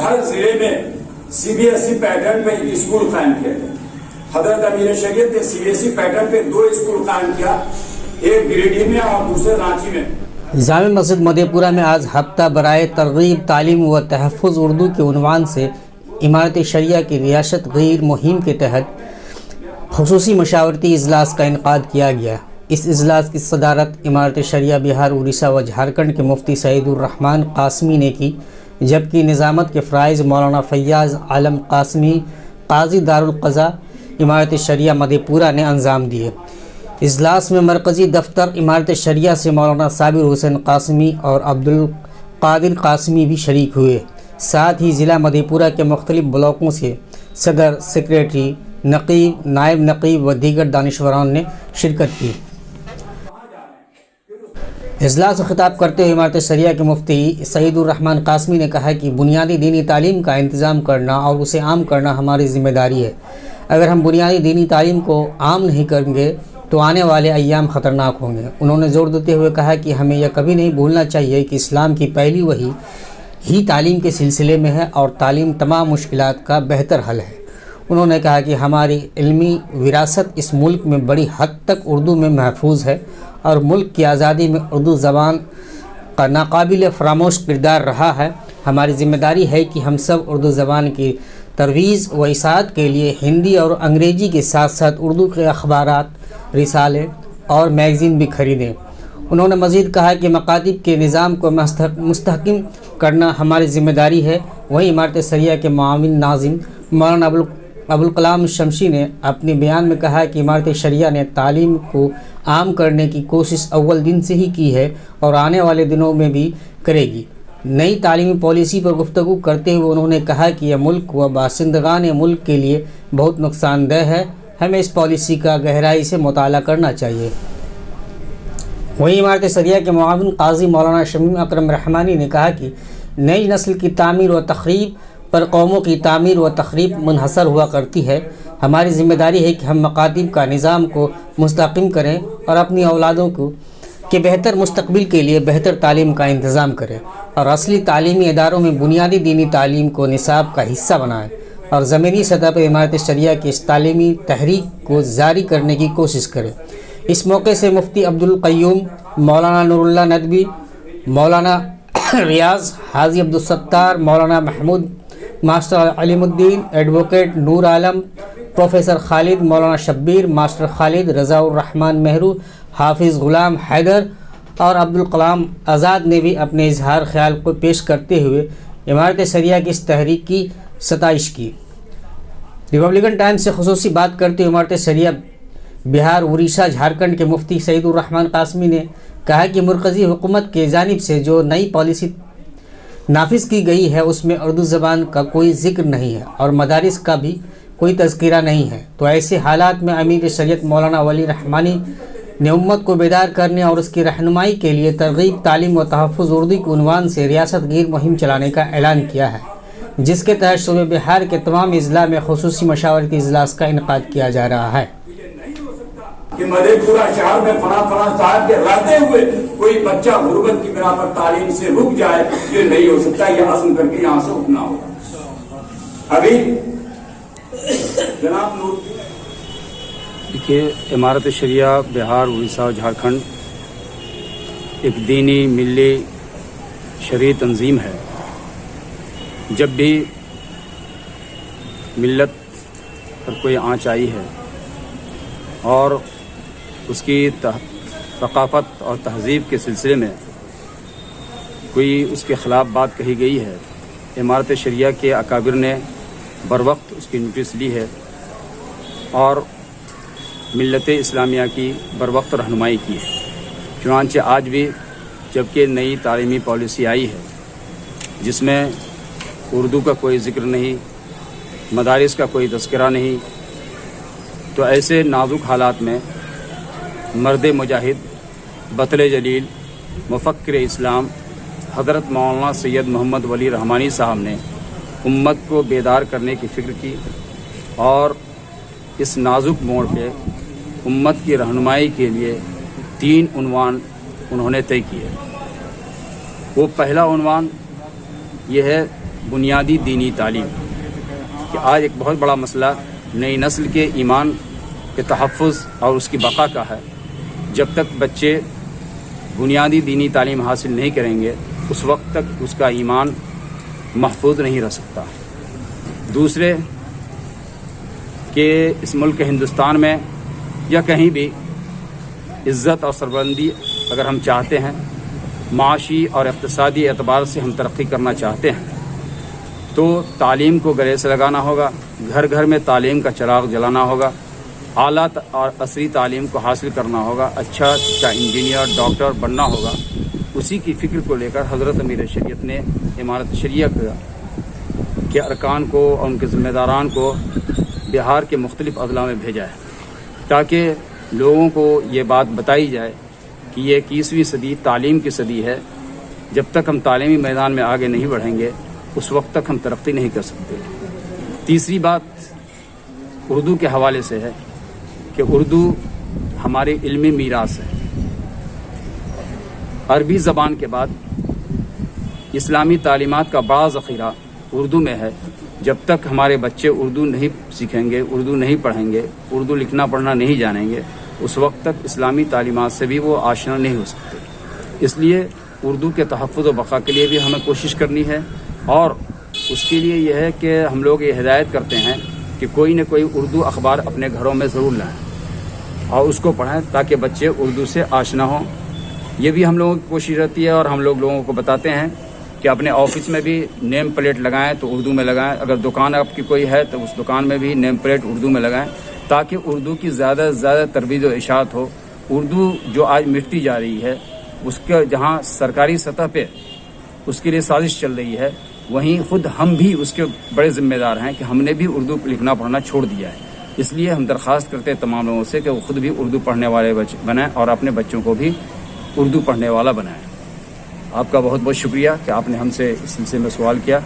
हर जिले में CBSE pattern पे एक स्कूल कायम किया गया। हजरत अमीर शरीयत ने CBSE पैटर्न पे 2 स्कूल कायम किया, एक गिरिडीह में और दूसरे रांची में। जामे मस्जिद मधेपुरा में आज हफ्ता बराए तरगीब तालीम व तहफ़्फ़ुज़ उर्दू के उन्वान से इमारत शरिया की रियासत गैर मुहिम के तहत ख़ुसूसी मशावरती इजलास का इनक़ाद किया गया। इस इजलास की सदारत इमारत शरिया बिहार, उड़ीसा व झारखंड के मुफ्ती सईदुर रहमान क़ासमी ने की, जबकि निज़ामत के फ़राइज़ मौलाना फ़ैयाज़ आलम क़ासमी, क़ाज़ी दारुल क़ज़ा इमारत शरिया मधेपुरा ने अंजाम दिए। इजलास में मरकज़ी दफ्तर इमारत शरिया से मौलाना साबिर हुसैन क़ासमी और अब्दुल क़ादिर क़ासमी भी शरीक हुए। साथ ही ज़िला मधेपुरा के मुख्तलिफ़ ब्लॉकों से सदर, सेक्रेटरी, नक़ीब, नायब नक़ीब व दीगर दानिशवरान ने शिरकत की। इजलास से खिताब करते हुए इमारत शरिया के मुफ्ती सईदुर रहमान क़ासमी ने कहा कि बुनियादी दीनी तालीम का इंतज़ाम करना और उसे आम करना हमारी ज़िम्मेदारी है। अगर हम बुनियादी दीनी तालीम को आम नहीं करेंगे तो आने वाले अय्याम ख़तरनाक होंगे। उन्होंने ज़ोर देते हुए कहा कि हमें यह कभी नहीं भूलना चाहिए कि इस्लाम की पहली वही ही तालीम के सिलसिले में है और तालीम तमाम मुश्किलात का बेहतर हल है। उन्होंने कहा कि हमारी इल्मी विरासत इस मुल्क में बड़ी हद तक उर्दू में महफूज है और मुल्क की आज़ादी में उर्दू ज़बान का नाकाबिल फ़रामोश किरदार रहा है। हमारी ज़िम्मेदारी है कि हम सब उर्दू ज़बान की तरवीज़ व इशाअत के लिए हिंदी और अंग्रेज़ी के साथ साथ उर्दू के अखबारात, रिसाले और मैगज़ीन भी ख़रीदें। उन्होंने मज़ीद कहा कि मकातिब के निज़ाम को मुस्तहकम करना हमारी ज़िम्मेदारी है। वहीं इमारत शरिया के मुआविन नाज़िम मौलाना अबुल कलाम शमशी ने अपने बयान में कहा कि इमारत शरिया ने तालीम को आम करने की कोशिश अव्वल दिन से ही की है और आने वाले दिनों में भी करेगी। नई तालीमी पॉलिसी पर गुफ्तगू करते हुए उन्होंने कहा कि यह मुल्क व बासिंदगान मुल्क के लिए बहुत नुकसानदेह है। हमें इस पॉलिसी का गहराई से मुताला करना चाहिए। वहीं इमारत शरिया के मुआविन काजी मौलाना शमीम अकरम रहमानी ने कहा कि नई नस्ल की तामीर व तख़रीब पर कौमों की तामीर व तख़रीब मुनहसर हुआ करती है। हमारी ज़िम्मेदारी है कि हम मकातिब का निज़ाम को मुस्तहकम करें और अपनी औलादों को के बेहतर मुस्तकबिल के लिए बेहतर तालीम का इंतज़ाम करें और असली तालीमी इदारों में बुनियादी दीनी तालीम को निसाब का हिस्सा बनाएं और ज़मीनी सतह पर इमारत शरिया की इस तालीमी तहरीक को जारी करने की कोशिश करें। इस मौके से मुफ्ती अब्दुल क़य्यूम, मौलाना नूरुल्लाह नदवी, मौलाना रियाज़, हाजी अब्दुल सत्तार, मौलाना Mahmood, master Alimuddin, advocate Noor Alam, professor Khalid, मौलाना शब्बीर, मास्टर खालिद, रज़ाउर रहमान मेहरू, हाफिज़ ग़ुलाम हैदर और अब्दुल कलाम आज़ाद ने भी अपने इजहार ख्याल को पेश करते हुए इमारत शरिया की इस तहरीक की सताइश की। रिपब्लिकन टाइम्स से ख़ुसूसी बात करते हुए इमारत शरिया बिहार, उड़ीसा, झारखंड के मुफ्ती सईदुर रहमान क़ासमी ने कहा कि मरकज़ी हुकूमत के जानिब से जो नई पॉलिसी नाफिज की गई है उसमें उर्दू ज़बान का कोई ज़िक्र नहीं है और मदारिस का भी कोई तज़किरा नहीं है। तो ऐसे हालात में अमीर शरीयत मौलाना वली रहमानी ने उम्मत को बेदार करने और उसकी रहनुमाई के लिए तरगीब तालीम व तहफ़्फ़ुज़ उर्दू के उन्वान से रियासत गीर मुहिम चलाने का ऐलान किया है, जिसके तहत सूबे बिहार के तमाम अज़ला में ख़ुसूसी मशावरती इजलास का इनक़ाद किया जा रहा है। कि मधेपुरा शहर में फला साहब के रहते हुए कोई बच्चा गुर्बत की बिना पर तालीम से रुक जाए, ये नहीं हो सकता। ये आसन करके यहाँ से उठना होगा। अभी जनाब नूर देखिए, इमारत शरिया बिहार, उड़ीसा और झारखंड एक दीनी मिल्ली शरई तंजीम है। जब भी मिल्लत पर कोई आँच आई है और उसकी सकाफ़त और तहज़ीब के सिलसिले में कोई उसके ख़िलाफ़ बात कही गई है, इमारत शरिया के अकाबिर ने बरवक्त उसकी नोटिस ली है और मिल्लत इस्लामिया की बरवक्त रहनुमाई की है। चुनांचे आज भी जबकि नई तालीमी पॉलिसी आई है जिसमें उर्दू का कोई ज़िक्र नहीं, मदारिस का कोई तज़किरा नहीं, तो ऐसे नाजुक हालात में मर्द मुजाहिद, बतले जलील, मुफ़क्किर इस्लाम हज़रत मौलाना सैयद मोहम्मद वली रहमानी साहब ने उम्मत को बेदार करने की फ़िक्र की और इस नाजुक मोड़ पे उम्मत की रहनुमाई के लिए 3 उन्वान उन्होंने तय किए। वो पहला उन्वान ये है بنیادی دینی تعلیم کہ آج ایک بہت بڑا مسئلہ نئی نسل کے ایمان کے تحفظ اور اس کی بقا کا ہے. جب تک بچے بنیادی دینی تعلیم حاصل نہیں کریں گے اس وقت تک اس کا ایمان محفوظ نہیں رہ سکتا. دوسرے کہ اس ملک ہندوستان میں یا کہیں بھی عزت اور سربلندی اگر ہم چاہتے ہیں، معاشی اور اقتصادی اعتبار سے ہم ترقی کرنا چاہتے ہیں، تو تعلیم کو گلے سے لگانا ہوگا. گھر گھر میں تعلیم کا چراغ جلانا ہوگا. اعلیٰ اور عصری تعلیم کو حاصل کرنا ہوگا. اچھا انجینئر ڈاکٹر بننا ہوگا. اسی کی فکر کو لے کر حضرت امیر شریعت نے امارت شریعہ کے ارکان کو اور ان کے ذمہ داران کو بہار کے مختلف اضلاع میں بھیجا ہے تاکہ لوگوں کو یہ بات بتائی جائے کہ یہ 21ویں صدی تعلیم کی صدی ہے. جب تک ہم تعلیمی میدان میں آگے نہیں بڑھیں گے اس وقت تک ہم ترقی نہیں کر سکتے. تیسری بات اردو کے حوالے سے ہے کہ اردو ہمارے علمی میراث ہے. عربی زبان کے بعد اسلامی تعلیمات کا بڑا ذخیرہ اردو میں ہے. جب تک ہمارے بچے اردو نہیں سیکھیں گے، اردو نہیں پڑھیں گے، اردو لکھنا پڑھنا نہیں جانیں گے، اس وقت تک اسلامی تعلیمات سے بھی وہ آشنا نہیں ہو سکتے. اس لیے اردو کے تحفظ و بقا کے لیے بھی ہمیں کوشش کرنی ہے، اور اس کے لیے یہ ہے کہ ہم لوگ یہ ہدایت کرتے ہیں کہ کوئی نہ کوئی اردو اخبار اپنے گھروں میں ضرور لائیں اور اس کو پڑھیں تاکہ بچے اردو سے آشنا ہوں. یہ بھی ہم لوگوں کی کوشش رہتی ہے اور ہم لوگوں کو بتاتے ہیں کہ اپنے آفس میں بھی نیم پلیٹ لگائیں تو اردو میں لگائیں. اگر دکان آپ کی کوئی ہے تو اس دکان میں بھی نیم پلیٹ اردو میں لگائیں تاکہ اردو کی زیادہ سے زیادہ ترویج و اشاعت ہو. اردو جو آج مٹتی جا رہی ہے اس کے جہاں سرکاری سطح پہ اس کے لیے سازش چل رہی ہے، وہیں خود ہم بھی اس کے بڑے ذمہ دار ہیں کہ ہم نے بھی اردو لکھنا پڑھنا چھوڑ دیا ہے. اس لیے ہم درخواست کرتے ہیں تمام لوگوں سے کہ وہ خود بھی اردو پڑھنے والے بنائیں اور اپنے بچوں کو بھی اردو پڑھنے والا بنائیں. آپ کا بہت بہت شکریہ کہ آپ نے ہم سے اس سلسلے میں سوال کیا.